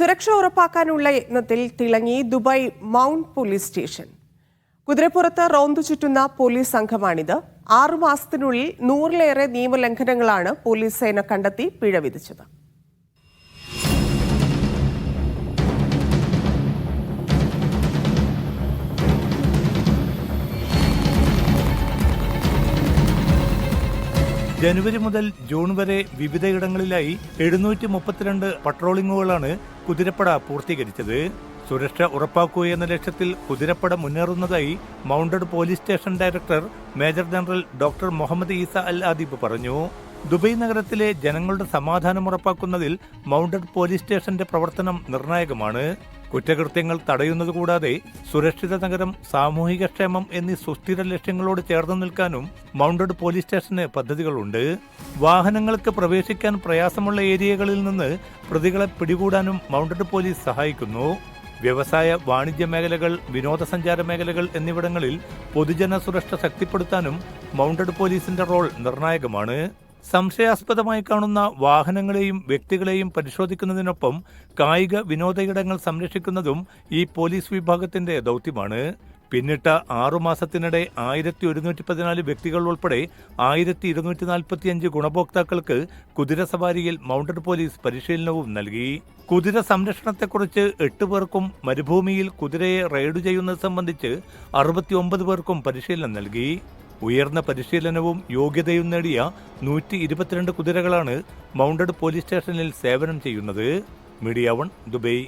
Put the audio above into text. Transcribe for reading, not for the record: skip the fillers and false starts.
സുരക്ഷ ഉറപ്പാക്കാനുള്ള യത്നത്തിൽ തിളങ്ങി ദുബായ് മൗണ്ട് പോലീസ് സ്റ്റേഷൻ. കുതിരപ്പുറത്ത് റോന്തു ചുറ്റുന്ന പോലീസ് സംഘമാണിത്. 6 മാസത്തിനുള്ളിൽ 100-ലേറെ നിയമലംഘനങ്ങളാണ് പോലീസ് സേന കണ്ടെത്തി പിഴ വിധിച്ചത്. ജനുവരി മുതൽ ജൂൺ വരെ വിവിധയിടങ്ങളിലായി 732 പട്രോളിംഗുകളാണ് കുതിരപ്പട പൂർത്തീകരിച്ചത്. സുരക്ഷ ഉറപ്പാക്കുകയെന്ന ലക്ഷ്യത്തിൽ കുതിരപ്പട മുന്നേറുന്നതായി mounted police station director major general doctor Mohammed Eisa Al Adeeb പറഞ്ഞു. ദുബായ് നഗരത്തിലെ ജനങ്ങളുടെ സമാധാനം ഉറപ്പാക്കുന്നതിൽ മൗണ്ടഡ് പോലീസ് സ്റ്റേഷന്റെ പ്രവർത്തനം നിർണായകമാണ്. കുറ്റകൃത്യങ്ങൾ തടയുന്നതുകൂടാതെ സുരക്ഷിത നഗരം, സാമൂഹിക ക്ഷേമം എന്നീ സുസ്ഥിര ലക്ഷ്യങ്ങളോട് ചേർന്ന് നിൽക്കാനും മൗണ്ടഡ് പോലീസ് സ്റ്റേഷന് പദ്ധതികളുണ്ട്. വാഹനങ്ങൾക്ക് പ്രവേശിക്കാൻ പ്രയാസമുള്ള ഏരിയകളിൽ നിന്ന് പ്രതികളെ പിടികൂടാനും മൗണ്ടഡ് പോലീസ് സഹായിക്കുന്നു. വ്യവസായ, വാണിജ്യ മേഖലകൾ, വിനോദസഞ്ചാര മേഖലകൾ എന്നിവിടങ്ങളിൽ പൊതുജന സുരക്ഷ ശക്തിപ്പെടുത്താനും മൗണ്ടഡ് പോലീസിന്റെ റോൾ നിർണായകമാണ്. സംശയാസ്പദമായി കാണുന്ന വാഹനങ്ങളെയും വ്യക്തികളെയും പരിശോധിക്കുന്നതിനൊപ്പം കായിക വിനോദ ഇടങ്ങൾ സംരക്ഷിക്കുന്നതും ഈ പോലീസ് വിഭാഗത്തിന്റെ ദൗത്യമാണ്. പിന്നിട്ട 6 മാസത്തിനിടെ 1114 വ്യക്തികൾ ഉൾപ്പെടെ 1245 ഗുണഭോക്താക്കൾക്ക് കുതിരസവാരിയിൽ മൗണ്ടഡ് പോലീസ് പരിശീലനവും നൽകി. കുതിര സംരക്ഷണത്തെക്കുറിച്ച് 8 പേർക്കും മരുഭൂമിയിൽ കുതിരയെ റൈഡ് ചെയ്യുന്നത് സംബന്ധിച്ച് 69 പേർക്കും പരിശീലനം നൽകി. ഉയർന്ന പരിശീലനവും യോഗ്യതയും നേടിയ 122 കുതിരകളാണ് മൗണ്ടഡ് പോലീസ് സ്റ്റേഷനിൽ സേവനം ചെയ്യുന്നത്. Media 1 Dubai.